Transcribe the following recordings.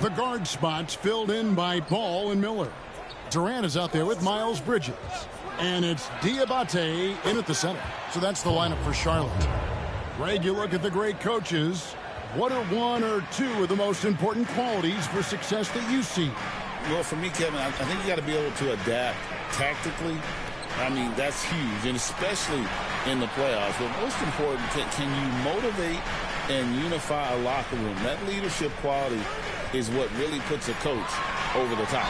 The guard spots filled in by Ball and Miller. Durant is out there with Miles Bridges. And it's Diabate in at the center. So that's the lineup for Charlotte. Greg, you look at the great coaches. What are one or two of the most important qualities for success that you see? Well, for me, Kevin, I think you got to be able to adapt tactically. I mean, that's huge, and especially in the playoffs. But most important, can you motivate and unify a locker room? That leadership quality is what really puts a coach over the top.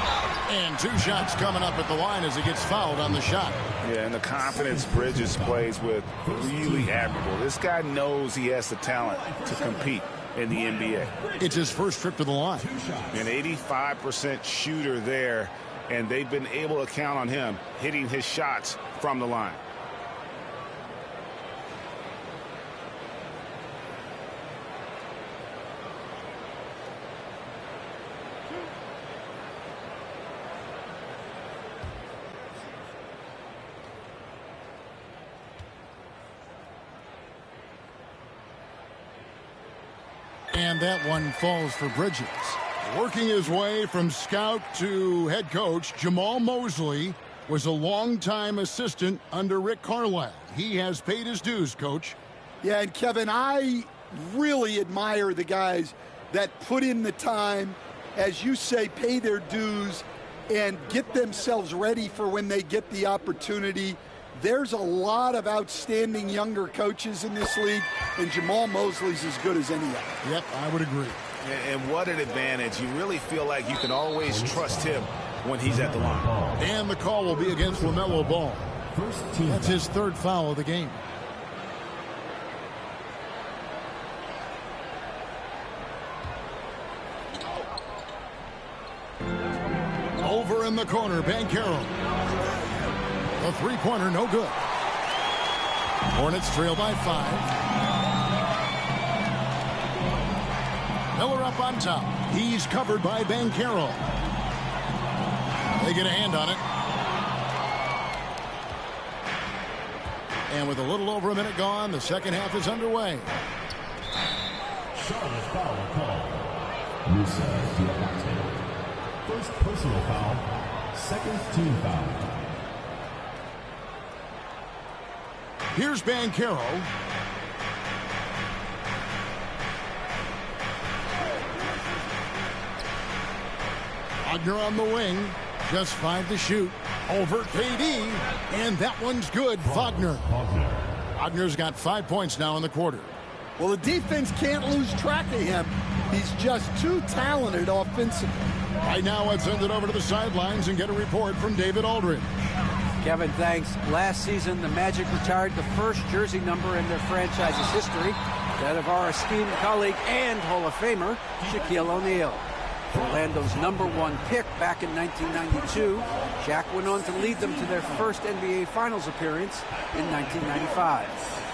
And 2 shots coming up at the line as he gets fouled on the shot. Yeah, and the confidence Bridges plays with, really admirable. This guy knows he has the talent to compete in the NBA. It's his first trip to the line. An 85% shooter there, and they've been able to count on him hitting his shots from the line. And that one falls for Bridges. Working his way from scout to head coach, Jamal Mosley was a longtime assistant under Rick Carlisle. He has paid his dues, Coach. Yeah, and Kevin, I really admire the guys that put in the time, as you say, pay their dues and get themselves ready for when they get the opportunity. There's a lot of outstanding younger coaches in this league, and Jamal Mosley's as good as any of them. Yep, I would agree. And what an advantage. You really feel like you can always trust him when he's at the line. And the call will be against LaMelo Ball. That's his 3rd foul of the game. Over in the corner, Banchero. The 3-pointer, no good. Hornets trail by 5. Miller up on top. He's covered by Banchero. They get a hand on it. And with a little over a minute gone, the second half is underway. Charlotte foul call. Musa Diabate. First personal foul. Second team foul. Here's Banchero. Wagner on the wing. Just 5 to shoot. Over KD. And that one's good. Wagner. Wagner's got 5 points now in the quarter. Well, the defense can't lose track of him. He's just too talented offensively. Right now, let's send it over to the sidelines and get a report from David Aldridge. Kevin, thanks. Last season, the Magic retired the first jersey number in their franchise's history, that of our esteemed colleague and Hall of Famer, Shaquille O'Neal. Orlando's #1 pick back in 1992, Shaq went on to lead them to their first NBA Finals appearance in 1995.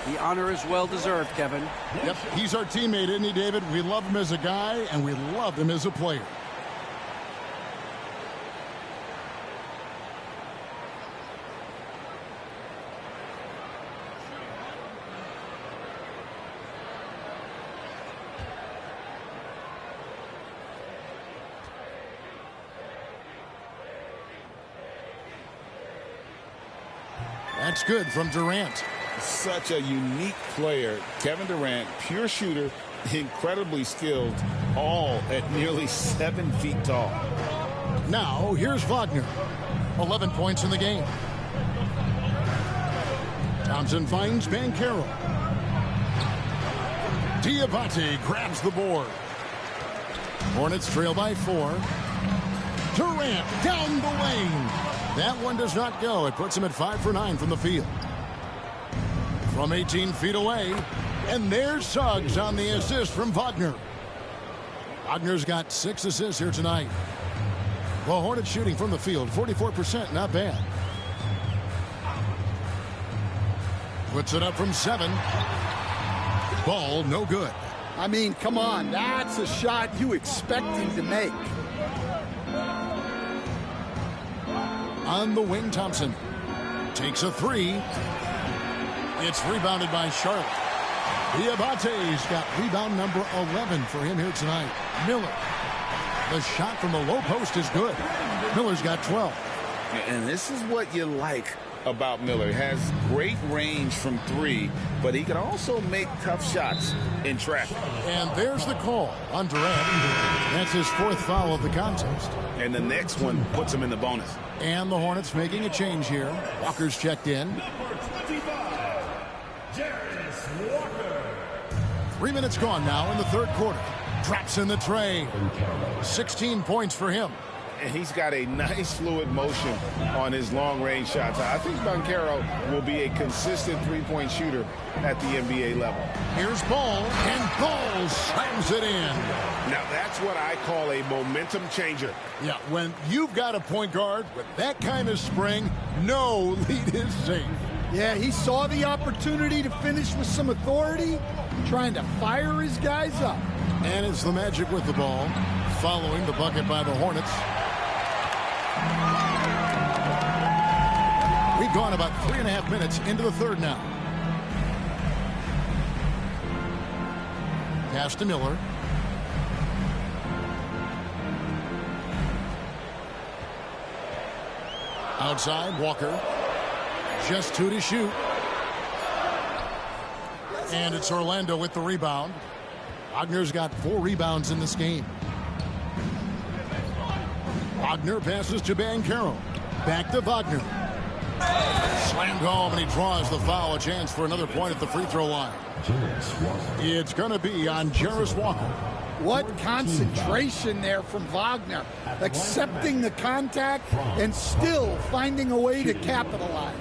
The honor is well-deserved, Kevin. Yep, he's our teammate, isn't he, David? We love him as a guy, and we love him as a player. That's good from Durant. Such a unique player. Kevin Durant, pure shooter, incredibly skilled, all at nearly 7 feet tall. Now, here's Wagner. 11 points in the game. Thompson finds Banchero. Diabate grabs the board. Hornets trail by 4. Durant down the lane. That one does not go. It puts him at 5 for 9 from the field. From 18 feet away. And there's Suggs on the assist from Wagner. Wagner's got 6 assists here tonight. Well, Hornets shooting from the field, 44%, not bad. Puts it up from 7. Ball, no good. I mean, come on, that's a shot you expect him to make. On the wing, Thompson takes a 3. It's rebounded by Charlotte. Diabate's got rebound number 11 for him here tonight. Miller The shot from the low post is good. Miller's got 12. And this is what you like about Miller. He has great range from 3, but he can also make tough shots in traffic. And there's the call on Durant. That's his 4th foul of the contest. And the next one puts him in the bonus. And the Hornets making a change here. Walker's checked in. Number 25, Walker. 3 minutes gone now in the 3rd quarter. Drops in the tray. 16 points for him. And he's got a nice fluid motion on his long-range shots. I think Banchero will be a consistent three-point shooter at the NBA level. Here's Ball, and Ball slams it in. Now, that's what I call a momentum changer. Yeah, when you've got a point guard with that kind of spring, no lead is safe. Yeah, he saw the opportunity to finish with some authority, trying to fire his guys up. And it's the Magic with the ball, following the bucket by the Hornets. We've gone about 3.5 minutes into the 3rd now. Pass to Miller. Outside, Walker. Just 2 to shoot. And it's Orlando with the rebound. Wagner's got 4 rebounds in this game. Wagner passes to Banchero. Back to Wagner. Slammed home, and he draws the foul. A chance for another point at the free throw line. It's going to be on Jarris Walker. What concentration there from Wagner. Accepting the contact and still finding a way to capitalize.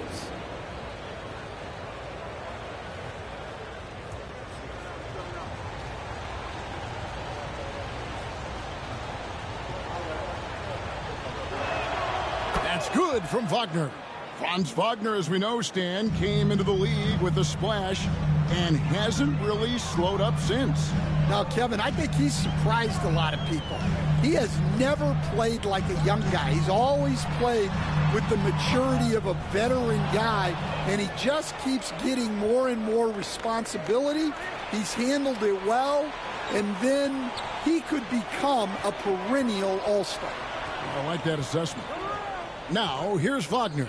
Good from Wagner. Franz Wagner, as we know, Stan, came into the league with a splash and hasn't really slowed up since. Now, Kevin, I think he's surprised a lot of people. He has never played like a young guy. He's always played with the maturity of a veteran guy, and he just keeps getting more and more responsibility. He's handled it well, and then he could become a perennial all-star. I like that assessment. Now, here's Wagner.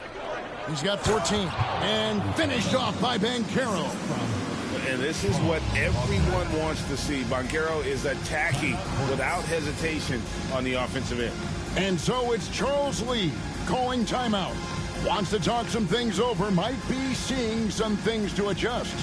He's got 14. And finished off by Banchero. And this is what everyone wants to see. Banchero is attacking without hesitation on the offensive end. And so it's Charles Lee calling timeout. Wants to talk some things over. Might be seeing some things to adjust.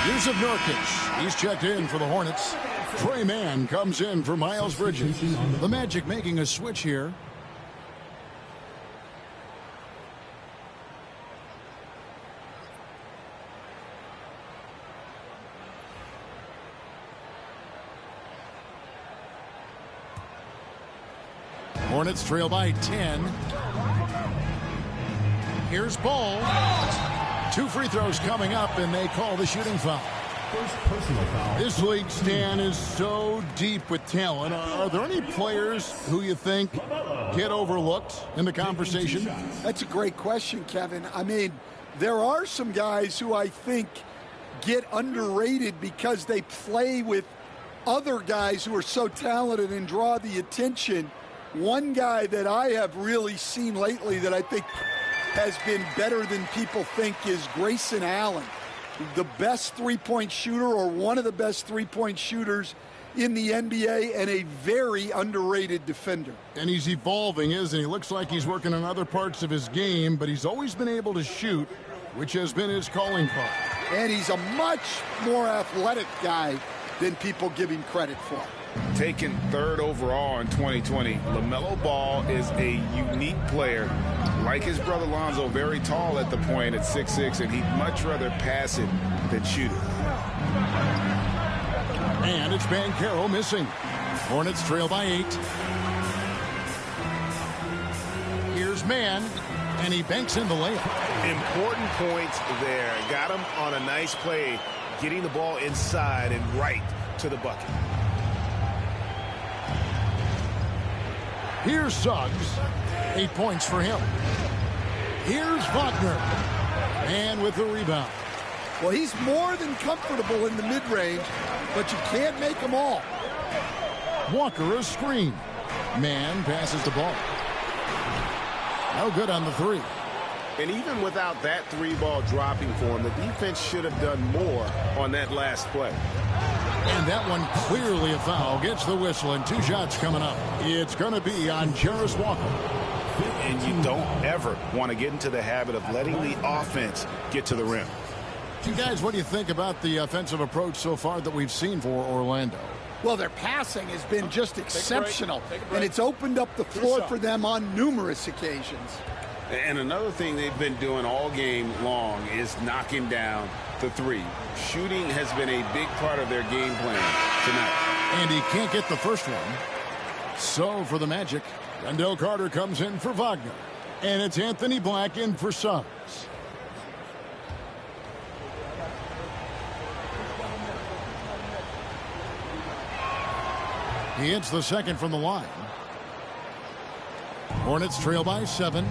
Yusuf Nurkic, he's checked in for the Hornets. Trey Mann comes in for Miles Bridges. The Magic making a switch here. Hornets trail by 10. Here's Ball. 2 free throws coming up, and they call the shooting foul. First personal foul. This league, Stan, is so deep with talent. Are there any players who you think get overlooked in the conversation? That's a great question, Kevin. I mean, there are some guys who I think get underrated because they play with other guys who are so talented and draw the attention. One guy that I have really seen lately that I think has been better than people think is Grayson Allen, the best three-point shooter or one of the best three-point shooters in the NBA and a very underrated defender. And he's evolving, isn't he? Looks like he's working on other parts of his game, but he's always been able to shoot, which has been his calling card. And he's a much more athletic guy than people give him credit for. Taken 3rd overall in 2020, LaMelo Ball is a unique player. Like his brother Lonzo, very tall at the point at 6'6", and he'd much rather pass it than shoot it. And it's Banchero missing. Hornets trail by 8. Here's Mann, and he banks in the layup. Important points there. Got him on a nice play, getting the ball inside and right to the bucket. Here's Suggs. 8 points for him. Here's Wagner. And with the rebound. Well, he's more than comfortable in the mid-range, but you can't make them all. Walker a screen. Mann passes the ball. No good on the 3. And even without that 3-ball dropping for him, the defense should have done more on that last play. And that one clearly a foul. Gets the whistle, and 2 shots coming up. It's going to be on Jarris Walker. And you don't ever want to get into the habit of letting the offense get to the rim. You guys, what do you think about the offensive approach so far that we've seen for Orlando? Well, their passing has been just exceptional, and it's opened up the floor for them on numerous occasions. And another thing they've been doing all game long is knocking down the 3. Shooting has been a big part of their game plan tonight. And he can't get the first one. So for the Magic, Wendell Carter comes in for Wagner. And it's Anthony Black in for Suggs. He hits the second from the line. Hornets trail by 7.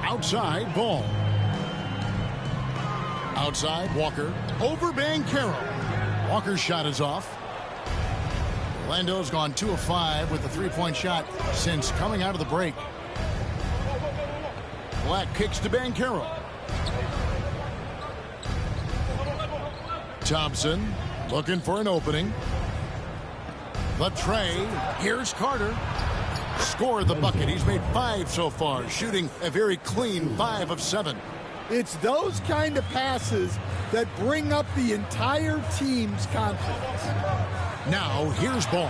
Outside, Ball. Outside, Walker. Over Banchero. Walker's shot is off. Orlando's gone 2 of 5 with the 3-point shot since coming out of the break. Black kicks to Banchero. Thompson looking for an opening. The tray. Here's Carter. Scored the bucket. He's made 5 so far, shooting a very clean 5 of 7. It's those kind of passes that bring up the entire team's confidence. Now, here's Ball.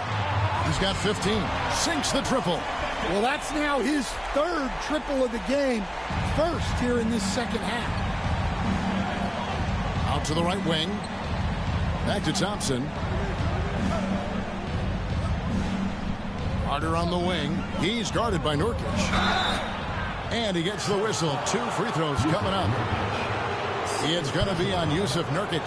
He's got 15. Sinks the triple. Well, that's now his 3rd triple of the game. First here in this second half. Out to the right wing. Back to Thompson. Carter on the wing. He's guarded by Nurkic. And he gets the whistle. 2 free throws coming up. It's going to be on Yusuf Nurkic.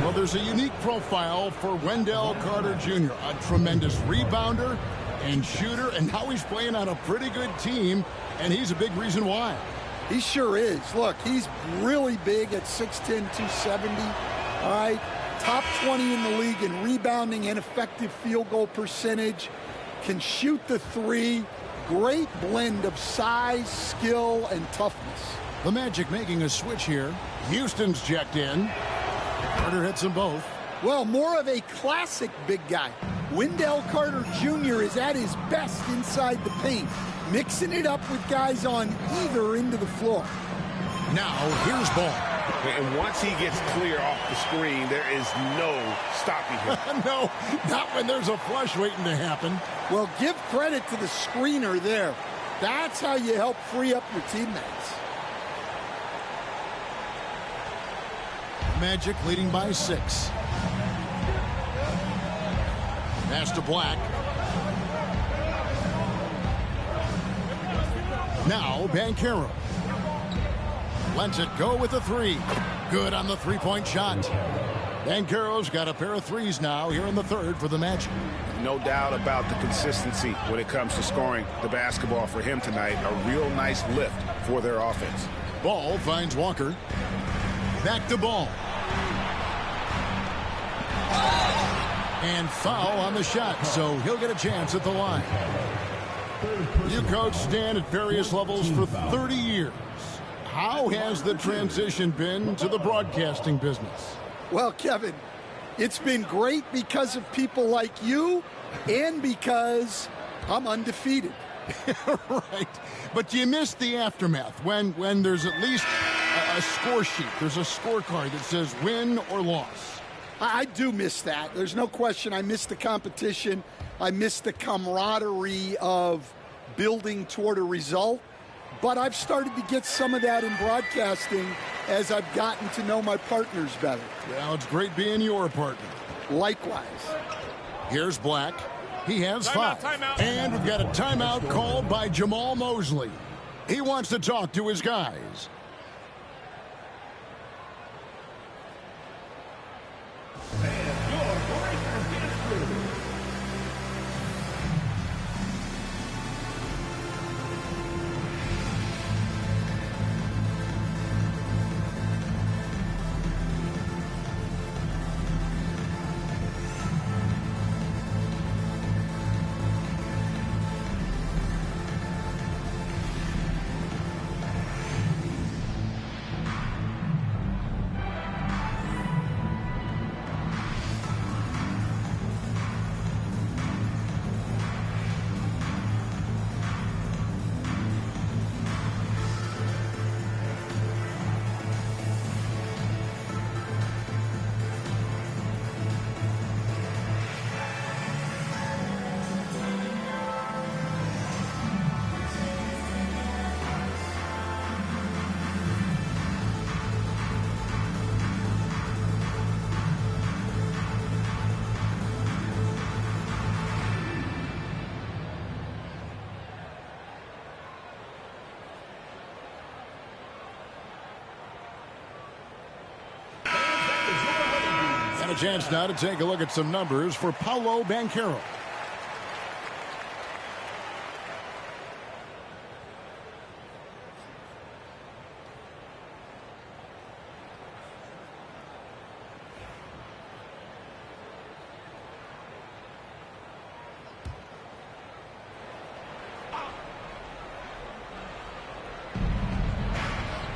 Well, there's a unique profile for Wendell Carter Jr. A tremendous rebounder and shooter. And now he's playing on a pretty good team. And he's a big reason why. He sure is. Look, he's really big at 6'10", 270. All right. Top 20 in the league in rebounding and effective field goal percentage. Can shoot the 3. Great blend of size, skill, and toughness. The Magic making a switch here. Houston's checked in. Carter hits them both. Well, more of a classic big guy. Wendell Carter Jr. is at his best inside the paint, mixing it up with guys on either end of the floor. Now, here's Ball. And once he gets clear off the screen, there is no stopping him. No, not when there's a flush waiting to happen. Well, give credit to the screener there. That's how you help free up your teammates. Magic leading by 6. Pass to Black. Now Banchero. Lets it go with the 3. Good on the 3-point shot. Banchero's got a pair of 3s now here in the 3rd for the Magic. No doubt about the consistency when it comes to scoring the basketball for him tonight. A real nice lift for their offense. Ball finds Walker. Back to Ball. And foul on the shot, so he'll get a chance at the line. You coached Stan at various levels for 30 years. How has the transition been to the broadcasting business? Well, Kevin, it's been great because of people like you and because I'm undefeated. Right. But you missed the aftermath when there's at least a score sheet. There's a scorecard that says win or loss. I do miss that. There's no question. I miss the competition. I miss the camaraderie of building toward a result. But I've started to get some of that in broadcasting as I've gotten to know my partners better. Well, it's great being your partner. Likewise. Here's Black. He has 5. Timeout. And we've got a timeout called by Jamal Mosley. He wants to talk to his guys. A chance now to take a look at some numbers for Paolo Banchero.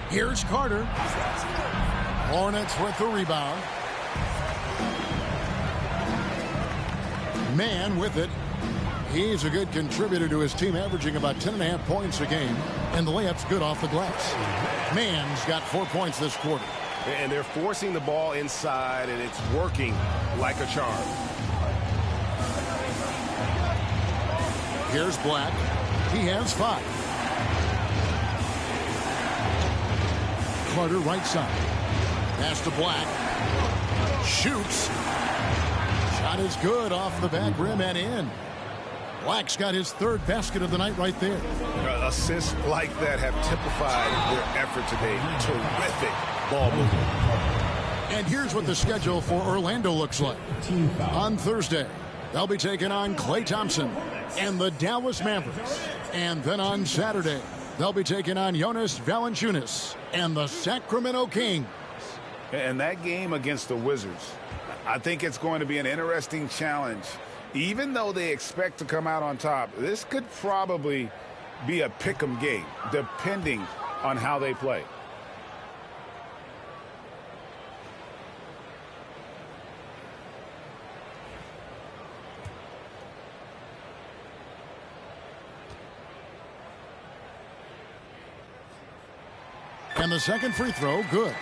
Here's Carter. Hornets with the rebound. Man with it. He's a good contributor to his team, averaging about 10.5 points a game. And the layup's good off the glass. Man's got 4 points this quarter. And they're forcing the ball inside, and it's working like a charm. Here's Black. He has 5. Carter right side. Pass to Black. Shoots. Shot is good off the back rim and in. Black's got his 3rd basket of the night right there. Assists like that have typified their effort today. Terrific ball movement. And here's what the schedule for Orlando looks like. On Thursday, they'll be taking on Klay Thompson and the Dallas Mavericks. And then on Saturday, they'll be taking on Jonas Valanciunas and the Sacramento Kings. And that game against the Wizards, I think it's going to be an interesting challenge. Even though they expect to come out on top, this could probably be a pick-em game, depending on how they play. And the second free throw, good.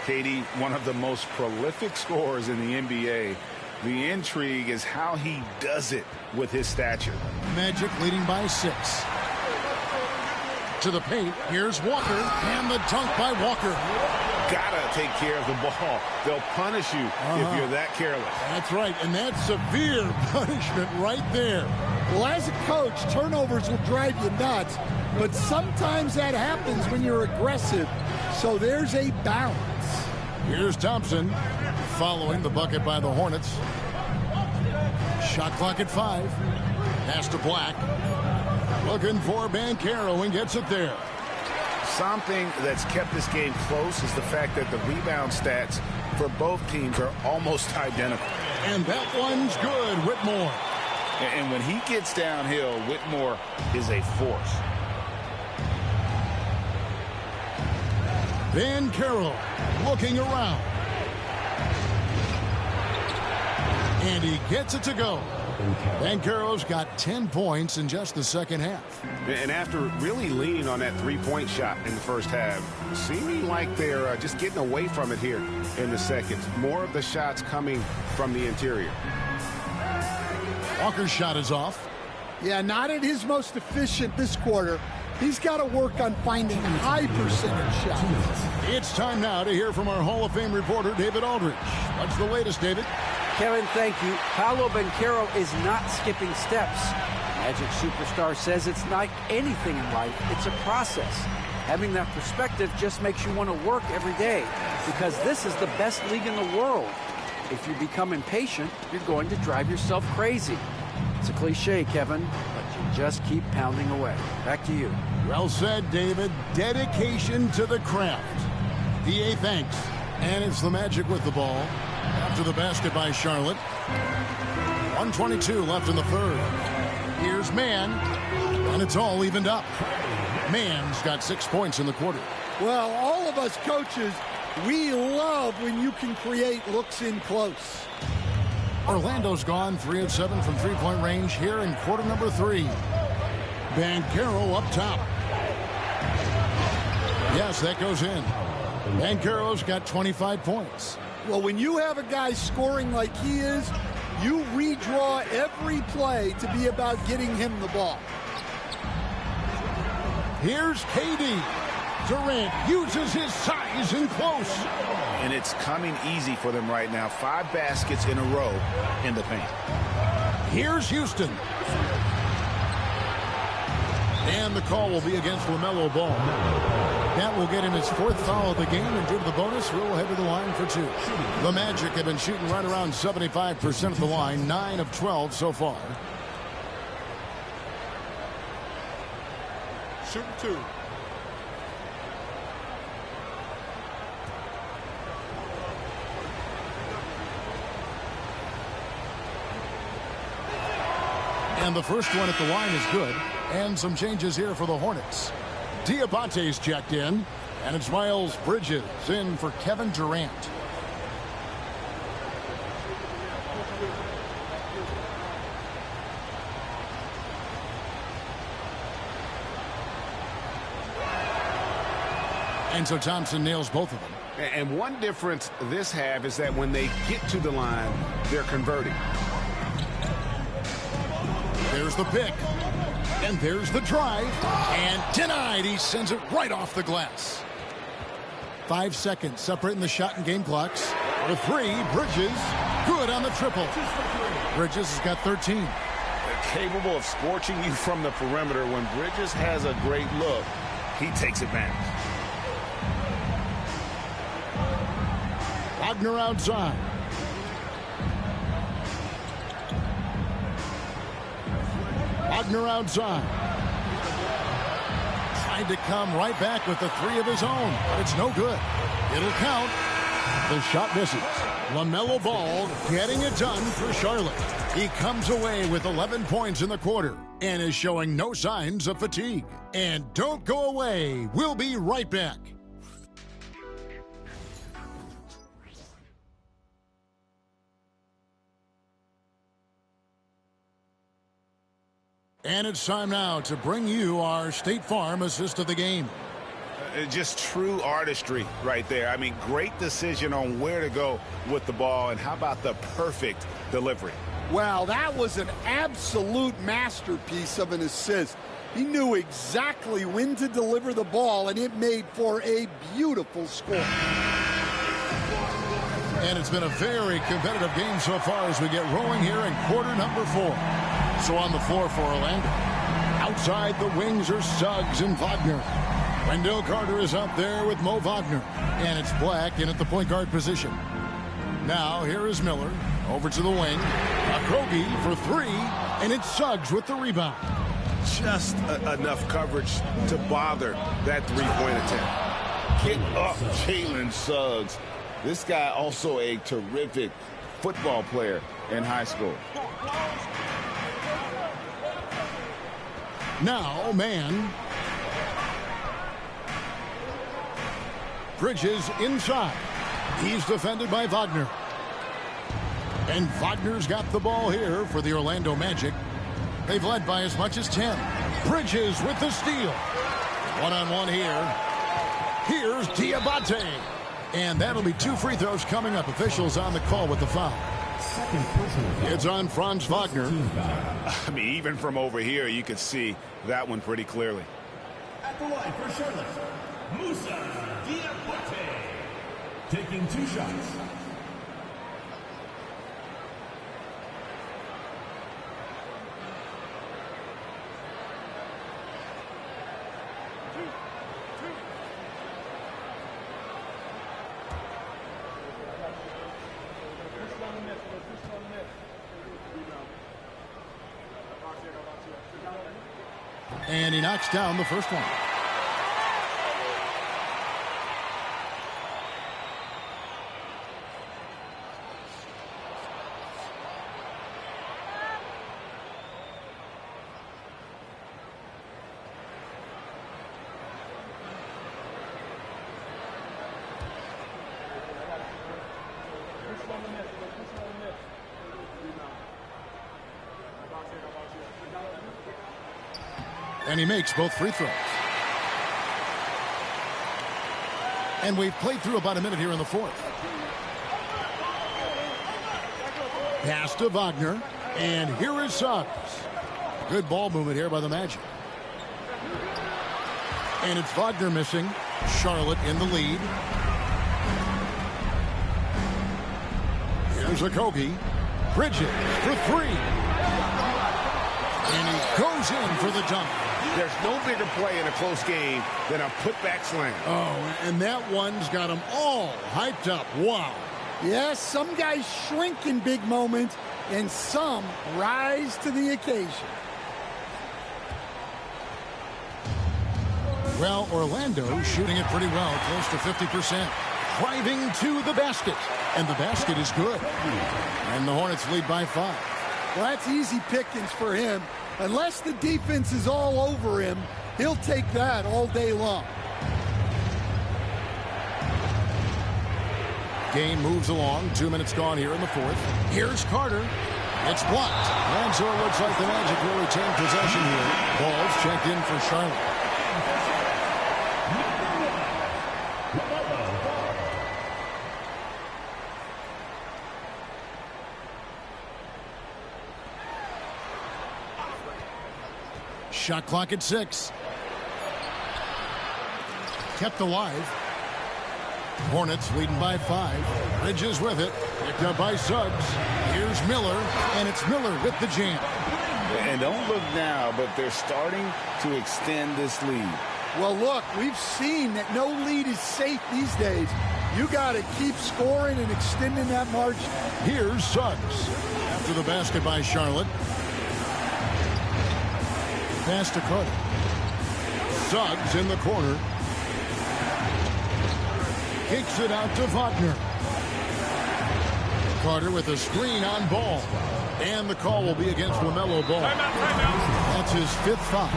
Katie, one of the most prolific scorers in the NBA. The intrigue is how he does it with his stature. Magic leading by 6. To the paint, here's Walker, and the dunk by Walker. Gotta take care of the ball. They'll punish you if you're that careless. That's right, and that's severe punishment right there. Well, as a coach, turnovers will drive you nuts, but sometimes that happens when you're aggressive. So there's a balance. Here's Thompson following the bucket by the Hornets. Shot clock at 5. Pass to Black. Looking for Banchero and gets it there. Something that's kept this game close is the fact that the rebound stats for both teams are almost identical. And that one's good, Whitmore. And when he gets downhill, Whitmore is a force. Banchero looking around. And he gets it to go. Banchero's got 10 points in just the second half. And after really leaning on that three-point shot in the first half, seeming like they're just getting away from it here in the second. More of the shots coming from the interior. Walker's shot is off. Yeah, not at his most efficient this quarter. He's got to work on finding high percentage shots. It's time now to hear from our Hall of Fame reporter, David Aldridge. What's the latest, David? Kevin, thank you. Paolo Banchero is not skipping steps. Magic superstar says it's like anything in life. It's a process. Having that perspective just makes you want to work every day because this is the best league in the world. If you become impatient, you're going to drive yourself crazy. It's a cliche, Kevin, but you just keep pounding away. Back to you. Well said, David. Dedication to the craft. DA thanks. And it's the Magic with the ball. After the basket by Charlotte. 1:22 left in the third. Here's Mann. And it's all evened up. Mann's got 6 points in the quarter. Well, all of us coaches, we love when you can create looks in close. Orlando's gone 3 of 7 from three-point range here in quarter number 3. Banchero up top. Yes, that goes in. Banchero's got 25 points. Well, when you have a guy scoring like he is, you redraw every play to be about getting him the ball. Here's KD. Durant uses his size in close. And it's coming easy for them right now. 5 baskets in a row in the paint. Here's Houston. And the call will be against LaMelo Ball. That will get him his 4th foul of the game, and due to the bonus, we'll head to the line for 2. The Magic have been shooting right around 75% of the line, 9 of 12 so far. Shoot 2. And the first one at the line is good. And some changes here for the Hornets. Diabate's checked in. And it's Miles Bridges in for Kevin Durant. And so Thompson nails both of them. And one difference this half is that when they get to the line, they're converting. There's the pick. And there's the drive. And denied. He sends it right off the glass. 5 seconds separating the shot and game clocks. For 3, Bridges. Good on the triple. Bridges has got 13. They're capable of scorching you from the perimeter. When Bridges has a great look, he takes advantage. Wagner outside. Wagner outside. Tried to come right back with the 3 of his own, but it's no good. It'll count. The shot misses. LaMelo Ball getting it done for Charlotte. He comes away with 11 points in the quarter and is showing no signs of fatigue. And don't go away. We'll be right back. And it's time now to bring you our State Farm assist of the game. Just true artistry right there. I mean, great decision on where to go with the ball, and how about the perfect delivery? Well, that was an absolute masterpiece of an assist. He knew exactly when to deliver the ball, and it made for a beautiful score. And it's been a very competitive game so far as we get rolling here in quarter number 4. So on the floor for Orlando. Outside the wings are Suggs and Wagner. Wendell Carter is up there with Mo Wagner. And it's Black in at the point guard position. Now here is Miller. Over to the wing. Okogie for 3. And it's Suggs with the rebound. Just enough coverage to bother that three-point attempt. Kick up Jalen Suggs. This guy also a terrific football player in high school. Now, man. Bridges inside. He's defended by Wagner. And Wagner's got the ball here for the Orlando Magic. They've led by as much as 10. Bridges with the steal. One-on-one here. Here's Diabate. And that'll be 2 free throws coming up. Officials on the call with the foul. It's on Franz Wagner. I mean, even from over here, you can see that one pretty clearly. At the line for Charlotte, Musa Diabate. Taking 2 shots. And he knocks down the first one. And he makes both free throws. And we've played through about a minute here in the fourth. Pass to Wagner. And here is Suggs. Good ball movement here by the Magic. And it's Wagner missing. Charlotte in the lead. Here's Okogie. Bridges for 3. And he goes in for the dunk. There's no bigger play in a close game than a putback slam. Oh, and that one's got them all hyped up. Wow. Yes, some guys shrink in big moments, and some rise to the occasion. Well, Orlando shooting it pretty well, close to 50%. Driving to the basket. And the basket is good. And the Hornets lead by 5. Well, that's easy pickings for him. Unless the defense is all over him, he'll take that all day long. Game moves along. 2 minutes gone here in the fourth. Here's Carter. It's blocked. And so it looks like the Magic will retain possession here. Ball's checked in for Charlotte. Shot clock at 6. Kept alive. Hornets leading by 5. Bridges with it. Picked up by Suggs. Here's Miller. And it's Miller with the jam. And don't look now, but they're starting to extend this lead. Well, look, we've seen that no lead is safe these days. You got to keep scoring and extending that margin. Here's Suggs. After the basket by Charlotte. Pass to Carter. Suggs in the corner. Kicks it out to Wagner. Carter with a screen on Ball. And the call will be against LaMelo Ball. That's his 5th foul.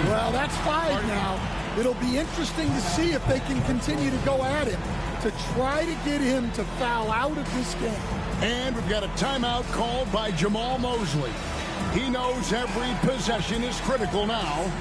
Well, that's 5 now. It'll be interesting to see if they can continue to go at him to try to get him to foul out of this game. And we've got a timeout called by Jamal Mosley. He knows every possession is critical now.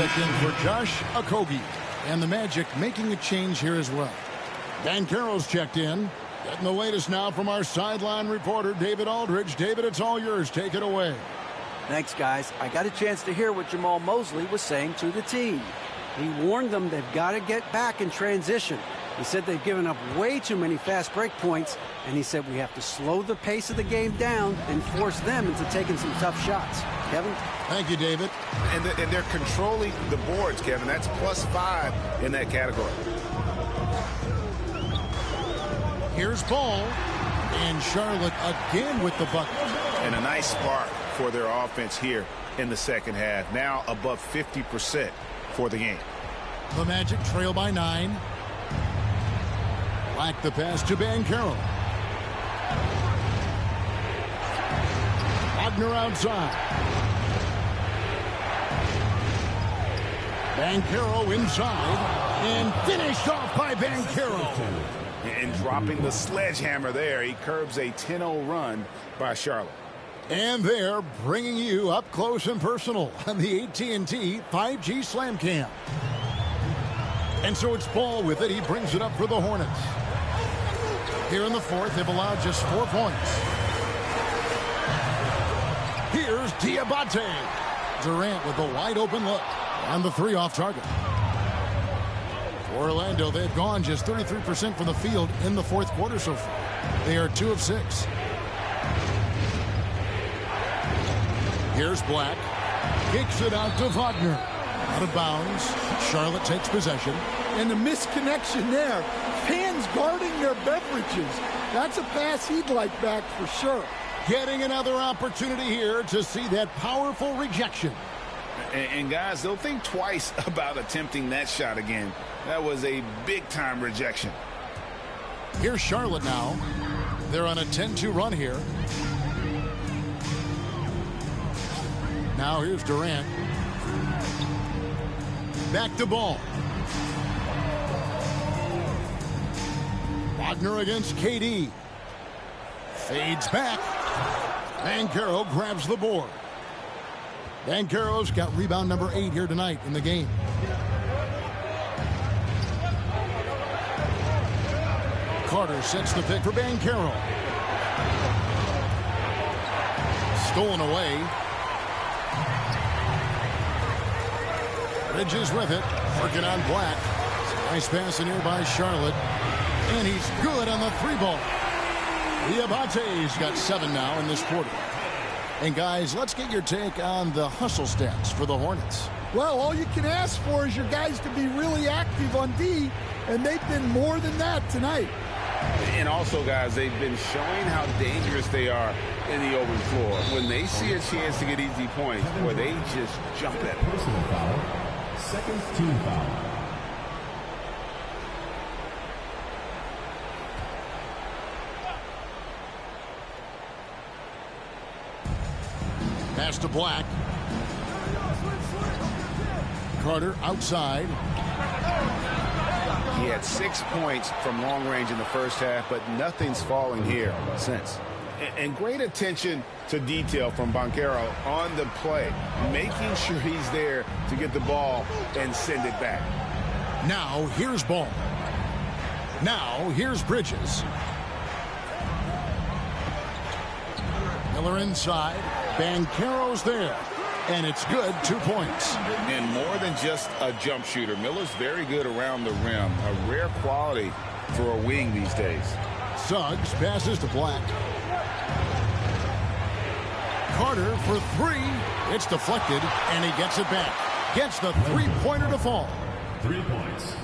checked in for Josh Okogie. And the Magic making a change here as well. Banchero's checked in. Getting the latest now from our sideline reporter, David Aldridge. David, it's all yours. Take it away. Thanks, guys. I got a chance to hear what Jamal Mosley was saying to the team. He warned them they've got to get back in transition. He said they've given up way too many fast break points, and he said we have to slow the pace of the game down and force them into taking some tough shots. Kevin? Thank you, David. And they're controlling the boards, Kevin. That's +5 in that category. Here's Ball. And Charlotte again with the bucket. And a nice spark for their offense here in the second half. Now above 50% for the game. The Magic trail by 9. Black the pass to Banchero. Wagner outside. Banchero inside. And finished off by Banchero. And dropping the sledgehammer there, he curbs a 10-0 run by Charlotte. And they're bringing you up close and personal on the AT&T 5G Slam Cam. And so it's Ball with it. He brings it up for the Hornets. Here in the fourth, they've allowed just 4 points. Here's Diabate. Durant with a wide open look. And the 3 off target. Orlando, they've gone just 33% from the field in the fourth quarter so far. They are 2 of 6. Here's Black. Kicks it out to Wagner. Out of bounds. Charlotte takes possession. And the misconnection there. Fans guarding their beverages. That's a pass he'd like back for sure. Getting another opportunity here to see that powerful rejection. And guys, they'll think twice about attempting that shot again. That was a big-time rejection. Here's Charlotte now. They're on a 10-2 run here. Now here's Durant. Back to Ball. Wagner against KD. Fades back. Banchero grabs the board. Banchero's got rebound number 8 here tonight in the game. Carter sets the pick for Banchero. Stolen away. Bridges with it. Working on Black. Nice pass in here by Charlotte. And he's good on the 3-ball. Diabate's got 7 now in this quarter. And guys, let's get your take on the hustle stats for the Hornets. Well, all you can ask for is your guys to be really active on D, and they've been more than that tonight. And also, guys, they've been showing how dangerous they are in the open floor. When they see a chance to get easy points, boy, they just jump at it. Personal foul. Second team foul. Pass to Black. Carter outside. He had 6 points from long range in the first half, but nothing's falling here since. And great attention to detail from Banchero on the play, making sure he's there to get the ball and send it back. Now here's Ball. Now here's Bridges. Miller inside. Banchero's there. And it's good. 2 points. And more than just a jump shooter, Miller's very good around the rim. A rare quality for a wing these days. Suggs passes to Black. Carter for 3. It's deflected, and he gets it back. Gets the 3-pointer to fall. 3 points.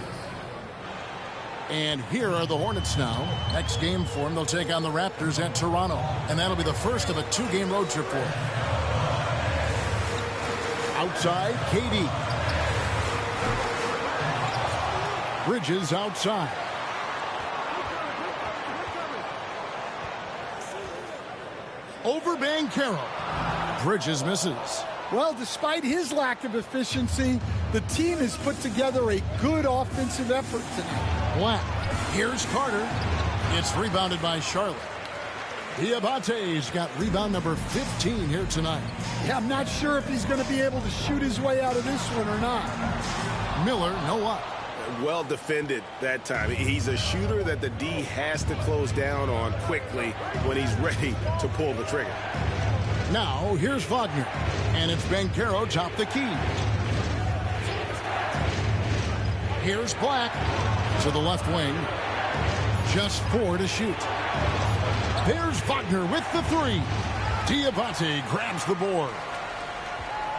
And here are the Hornets now. Next game for them, they'll take on the Raptors at Toronto. And that'll be the first of a 2-game road trip for them. Outside, KD. Bridges outside. Over Banchero. Bridges misses. Well, despite his lack of efficiency, the team has put together a good offensive effort tonight. Black. Here's Carter. It's rebounded by Charlotte. Diabate's got rebound number 15 here tonight. Yeah, I'm not sure if he's going to be able to shoot his way out of this one or not. Miller, no up. Well defended that time. He's a shooter that the D has to close down on quickly when he's ready to pull the trigger. Now, here's Wagner. And it's Banchero top the key. Here's Black to the left wing. Just 4 to shoot. There's Wagner with the 3. Diabate grabs the board.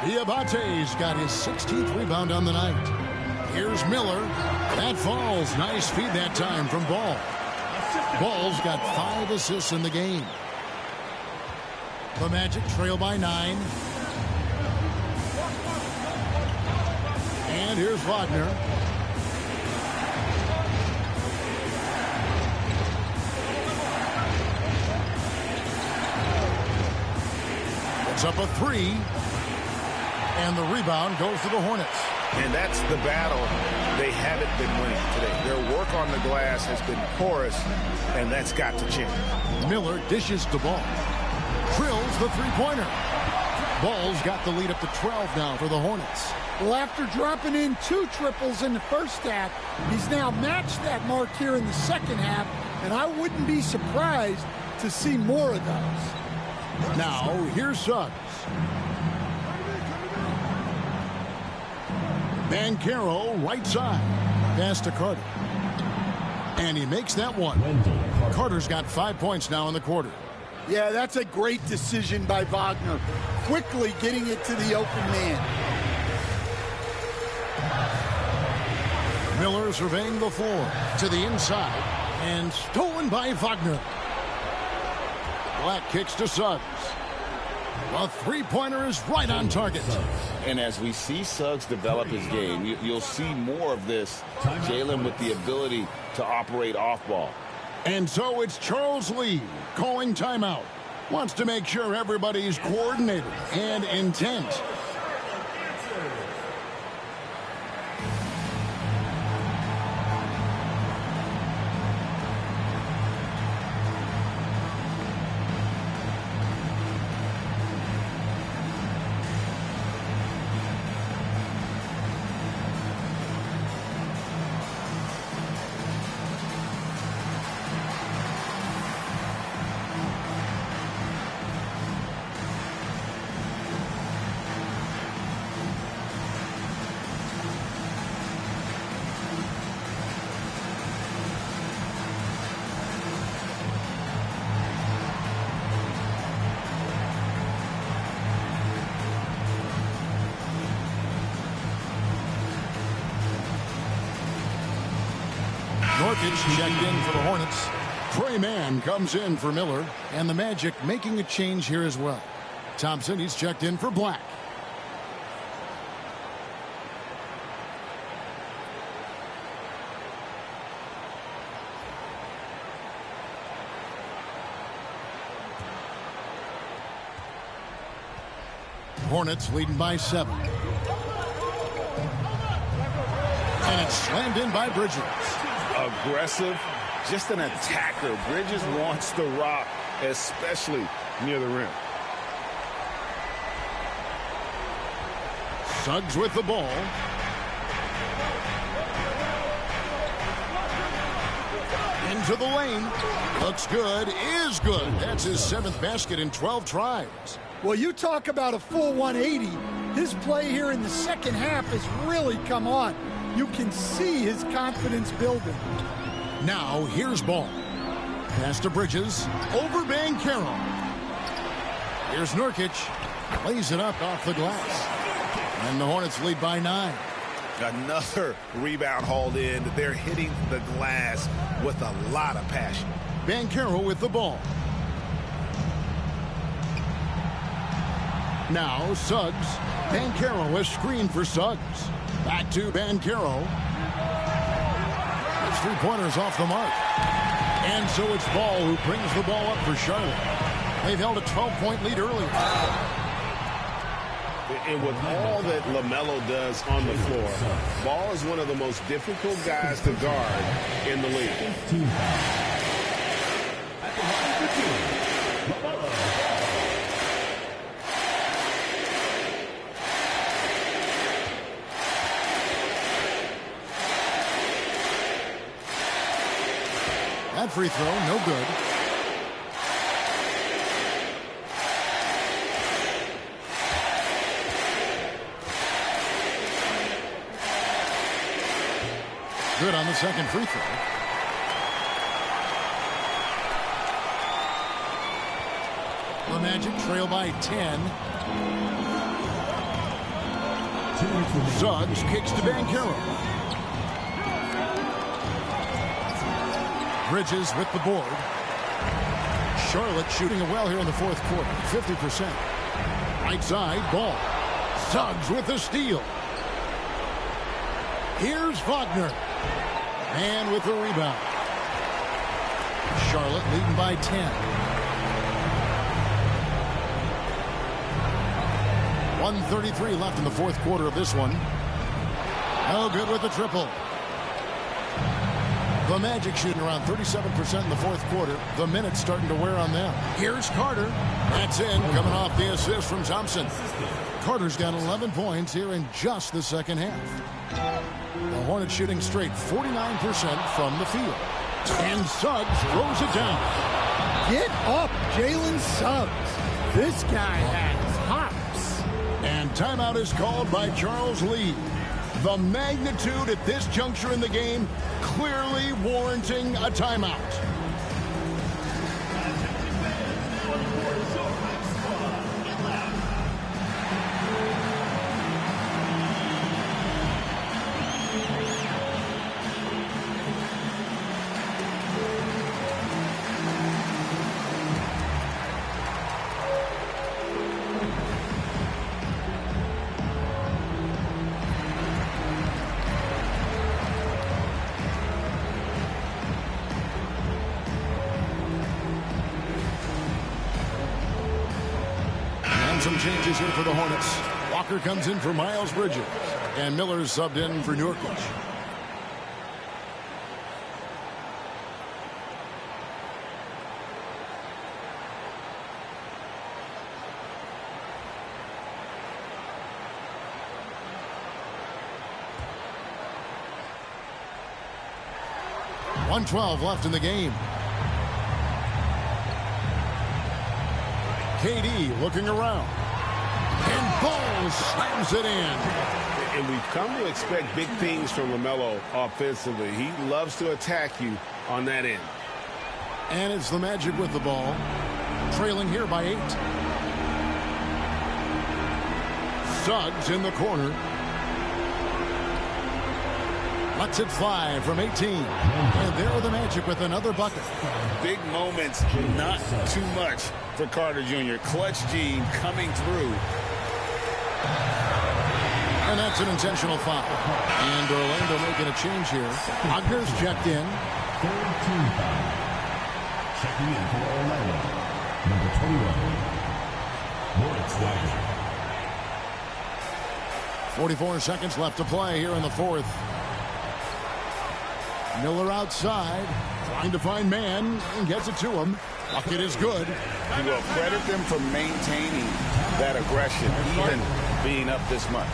Diabate's got his 16th rebound on the night. Here's Miller. That falls. Nice feed that time from Ball. Ball's got 5 assists in the game. The Magic trail by 9. And here's Wagner. It's up a 3. And the rebound goes to the Hornets. And that's the battle they haven't been winning today. Their work on the glass has been porous, and that's got to change. Miller dishes the ball. Drills the three-pointer. Ball's got the lead up to 12 now for the Hornets. Well, after dropping in 2 triples in the first half, he's now matched that mark here in the second half, and I wouldn't be surprised to see more of those. Now, here's Suggs. Banchero, right side. Pass to Carter. And he makes that one. Carter's got 5 points now in the quarter. Yeah, that's a great decision by Wagner. Quickly getting it to the open man. Miller surveying the floor to the inside. And stolen by Wagner. Black kicks to Suggs. A three-pointer is right on target. And as we see Suggs develop his game, you'll see more of this. Jalen with the ability to operate off ball. And so it's Charles Lee calling timeout. Wants to make sure everybody's coordinated and intent. Norkic checked in for the Hornets. Trey Mann comes in for Miller. And the Magic making a change here as well. Thompson, he's checked in for Black. Hornets leading by 7. And it's slammed in by Bridges. Aggressive, just an attacker. Bridges wants the rock, especially near the rim. Suggs with the ball. Into the lane. Looks good, is good. That's his 7th basket in 12 tries. Well, you talk about a full 180. His play here in the second half has really come on. You can see his confidence building. Now, here's Ball. Pass to Bridges. Over Banchero. Here's Nurkic. Lays it up off the glass. And the Hornets lead by 9. Another rebound hauled in. They're hitting the glass with a lot of passion. Banchero with the ball. Now, Suggs. Banchero is screened for Suggs. Back to Banchero. His three-pointer's off the mark. And so it's Ball who brings the ball up for Charlotte. They've held a 12-point lead earlier. And with all that LaMelo does on the floor, Ball is one of the most difficult guys to guard in the league. That free throw, no good. Good on the second free throw. The Magic trail by 10. Suggs kicks to Banchero. Bridges with the board. Charlotte shooting it well here in the fourth quarter. 50%. Right side, Ball. Suggs with the steal. Here's Wagner. And with the rebound. Charlotte leading by 10. 1:33 left in the fourth quarter of this one. No good with the triple. The Magic shooting around 37% in the fourth quarter. The minutes starting to wear on them. Here's Carter. That's in, coming off the assist from Thompson. Carter's got 11 points here in just the second half. The Hornets shooting straight 49% from the field. And Suggs throws it down. Get up, Jalen Suggs. This guy has hops. And timeout is called by Charles Lee. The magnitude at this juncture in the game clearly warranting a timeout. Some changes here for the Hornets. Walker comes in for Miles Bridges. And Miller is subbed in for Nurkic. .112 left in the game. KD looking around. And Ball slams it in. And we've come to expect big things from LaMelo offensively. He loves to attack you on that end. And it's the Magic with the ball. Trailing here by 8. Suggs in the corner. Lets it fly from 18. And there are the Magic with another bucket. Big moments, not too much for Carter Jr. Clutch gene coming through. And that's an intentional foul. And Orlando making a change here. Wagner's checked in. Third team foul. Checking in for Orlando. Number 21. Hornets Magic. 44 seconds left to play here in the fourth. Miller outside, trying to find man, and gets it to him. Bucket is good. You will credit them for maintaining that aggression, even being up this much.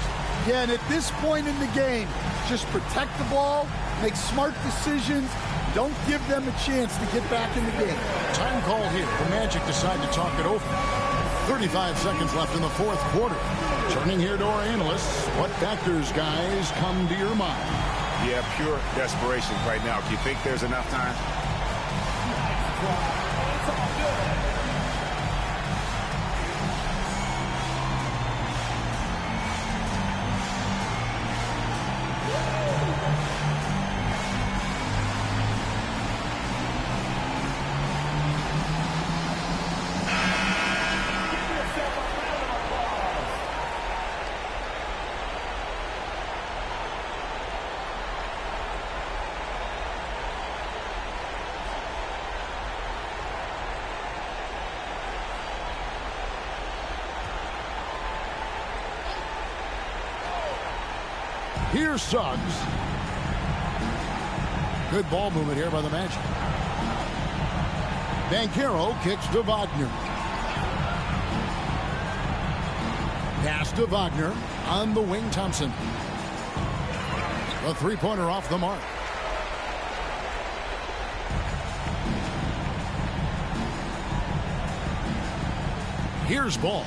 Yeah, and at this point in the game, just protect the ball, make smart decisions, don't give them a chance to get back in the game. Time call here. The Magic decide to talk it over. 35 seconds left in the fourth quarter. Turning here to our analysts. What factors, guys, come to your mind? Yeah, pure desperation right now. Do you think there's enough time? Here's Suggs. Good ball movement here by the Magic. Banchero kicks to Wagner. Pass to Wagner. On the wing, Thompson. A three-pointer off the mark. Here's Ball.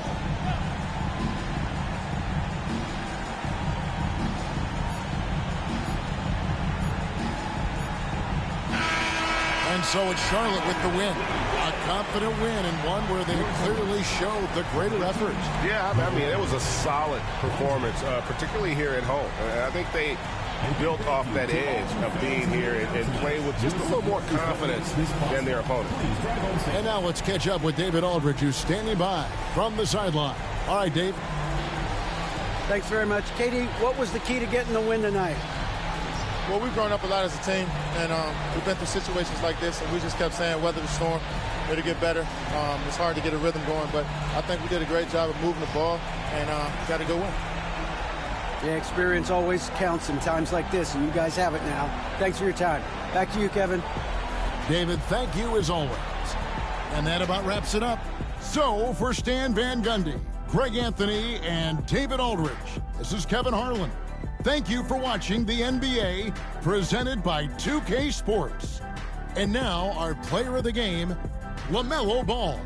And so it's Charlotte with the win. A confident win and one where they clearly showed the greater effort. Yeah, I mean, it was a solid performance, particularly here at home. I think they built off that edge of being here and played with just a little more confidence than their opponent. And now let's catch up with David Aldridge, who's standing by from the sideline. All right, Dave. Thanks very much. Katie, what was the key to getting the win tonight? Well, we've grown up a lot as a team, and we've been through situations like this, and we just kept saying weather the storm, it'll get better. It's hard to get a rhythm going, but I think we did a great job of moving the ball and got to go win. Yeah, experience always counts in times like this, and you guys have it now. Thanks for your time. Back to you, Kevin. David, thank you as always. And that about wraps it up. So, for Stan Van Gundy, Greg Anthony, and David Aldridge, this is Kevin Harlan. Thank you for watching the NBA, presented by 2K Sports. And now, our player of the game, LaMelo Ball.